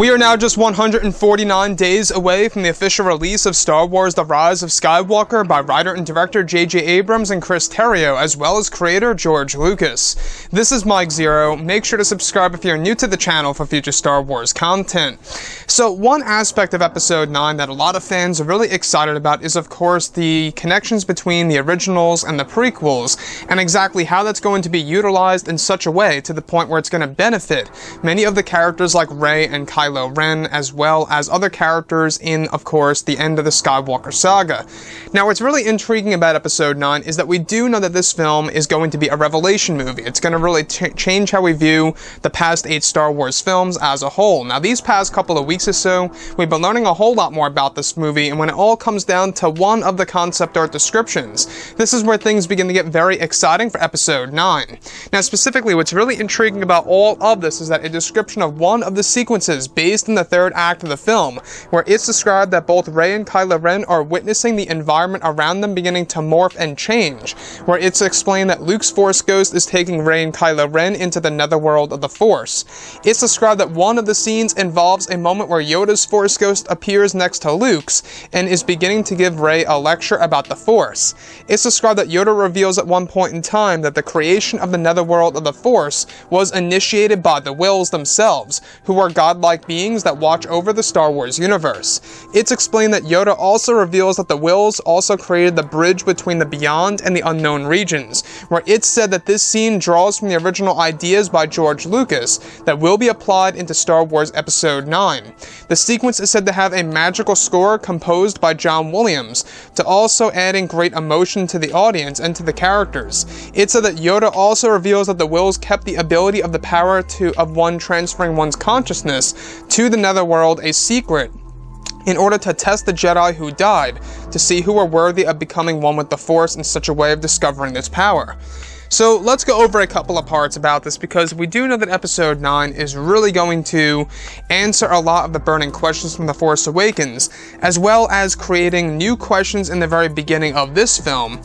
We are now just 149 days away from the official release of Star Wars The Rise of Skywalker by writer and director J.J. Abrams and Chris Terrio, as well as creator George Lucas. This is Mike Zero. Make sure to subscribe if you're new to the channel for future Star Wars content. So one aspect of Episode 9 that a lot of fans are really excited about is, of course, the connections between the originals and the prequels, and exactly how that's going to be utilized in such a way to the point where it's going to benefit many of the characters like Rey and Kylo Ren, as well as other characters in, of course, the end of the Skywalker saga. Now, what's really intriguing about Episode 9 is that we do know that this film is going to be a revelation movie. It's going to really change how we view the past 8 Star Wars films as a whole. Now, these past couple of weeks or so, we've been learning a whole lot more about this movie, and when it all comes down to one of the concept art descriptions, this is where things begin to get very exciting for Episode 9. Now, specifically, what's really intriguing about all of this is that a description of one of the sequences based in the third act of the film, where it's described that both Rey and Kylo Ren are witnessing the environment around them beginning to morph and change, where it's explained that Luke's Force Ghost is taking Rey and Kylo Ren into the netherworld of the Force. It's described that one of the scenes involves a moment where Yoda's Force Ghost appears next to Luke's and is beginning to give Rey a lecture about the Force. It's described that Yoda reveals at one point in time that the creation of the netherworld of the Force was initiated by the Wills themselves, who are godlike beings that watch over the Star Wars universe. It's explained that Yoda also reveals that the Wills also created the bridge between the beyond and the unknown regions, where it's said that this scene draws from the original ideas by George Lucas that will be applied into Star Wars Episode 9. The sequence is said to have a magical score composed by John Williams, to also adding great emotion to the audience and to the characters. It's said that Yoda also reveals that the Wills kept the ability of the power of one transferring one's consciousness to the netherworld a secret in order to test the Jedi who died, to see who were worthy of becoming one with the Force in such a way of discovering this power. So let's go over a couple of parts about this, because we do know that Episode 9 is really going to answer a lot of the burning questions from The Force Awakens, as well as creating new questions in the very beginning of this film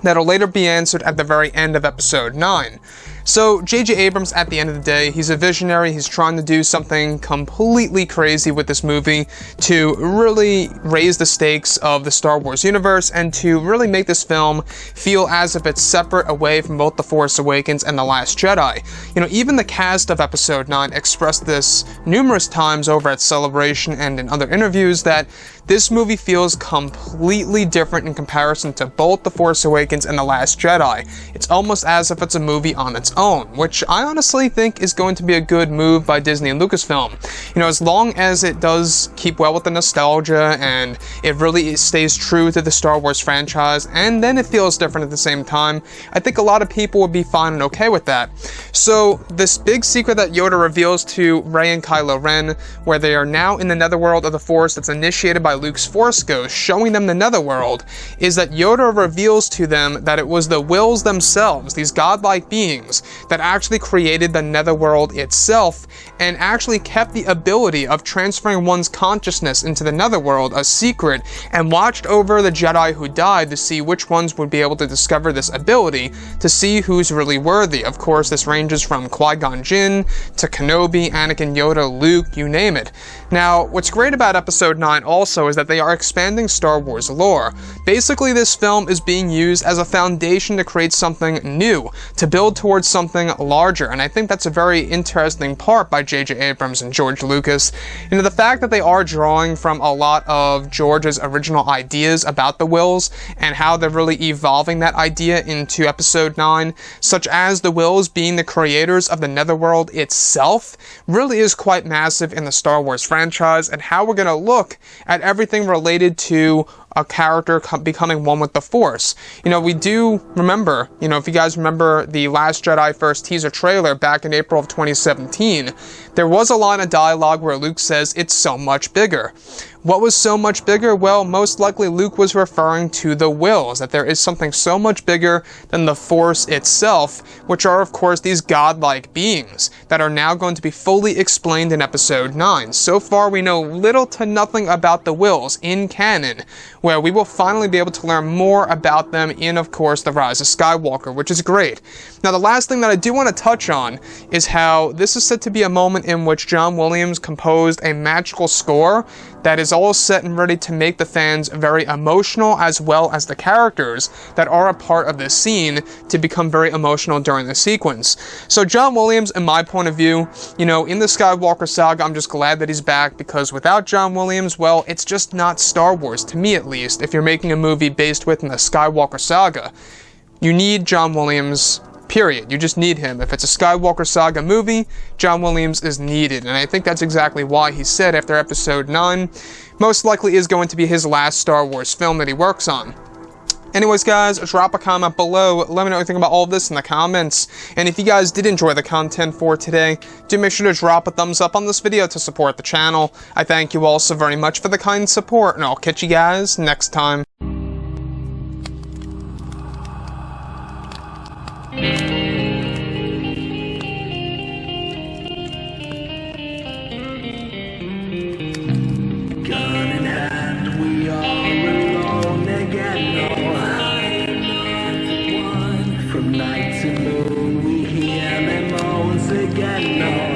that'll later be answered at the very end of Episode 9. So, J.J. Abrams, at the end of the day, he's a visionary. He's trying to do something completely crazy with this movie to really raise the stakes of the Star Wars universe and to really make this film feel as if it's separate away from both The Force Awakens and The Last Jedi. You know, even the cast of Episode 9 expressed this numerous times over at Celebration and in other interviews, that this movie feels completely different in comparison to both The Force Awakens and The Last Jedi. It's almost as if it's a movie on its own, which I honestly think is going to be a good move by Disney and Lucasfilm. You know, as long as it does keep well with the nostalgia and it really stays true to the Star Wars franchise, and then it feels different at the same time, I think a lot of people would be fine and okay with that. So, this big secret that Yoda reveals to Rey and Kylo Ren, where they are now in the netherworld of the Force that's initiated by Luke's Force Ghost, showing them the netherworld, is that Yoda reveals to them that it was the Wills themselves, these godlike beings, that actually created the netherworld itself and actually kept the ability of transferring one's consciousness into the netherworld a secret, and watched over the Jedi who died to see which ones would be able to discover this ability, to see who's really worthy. Of course, this ranges from Qui-Gon Jinn to Kenobi, Anakin, Yoda, Luke, you name it. Now, what's great about Episode 9 also is that they are expanding Star Wars lore. Basically, this film is being used as a foundation to create something new, to build towards something larger, and I think that's a very interesting part by J.J. Abrams and George Lucas. You know, the fact that they are drawing from a lot of George's original ideas about the Wills, and how they're really evolving that idea into Episode 9, such as the Wills being the creators of the netherworld itself, really is quite massive in the Star Wars franchise, and how we're going to look at everything related to a character becoming one with the Force. You know, we do remember, you know, if you guys remember the Last Jedi first teaser trailer back in April of 2017, there was a line of dialogue where Luke says, "It's so much bigger." What was so much bigger? Well, most likely Luke was referring to the wills, that there is something so much bigger than the Force itself, which are of course these godlike beings that are now going to be fully explained in Episode 9. So far we know little to nothing about the wills in canon, where we will finally be able to learn more about them in, of course, The Rise of Skywalker, which is great. Now the last thing that I do want to touch on is how this is said to be a moment in which John Williams composed a magical score that is all set and ready to make the fans very emotional, as well as the characters that are a part of this scene to become very emotional during the sequence. So John Williams, in my point of view, in the Skywalker saga, I'm just glad that he's back, because without John Williams, well, it's just not Star Wars, to me at least. If you're making a movie based within the Skywalker saga, you need John Williams. Period. You just need him. If it's a Skywalker saga movie, John Williams is needed. And I think that's exactly why he said after Episode 9, most likely is going to be his last Star Wars film that he works on. Anyways, guys, drop a comment below. Let me know what you think about all of this in the comments. And if you guys did enjoy the content for today, do make sure to drop a thumbs up on this video to support the channel. I thank you all so very much for the kind support, and I'll catch you guys next time. From night to moon, we hear them moans again.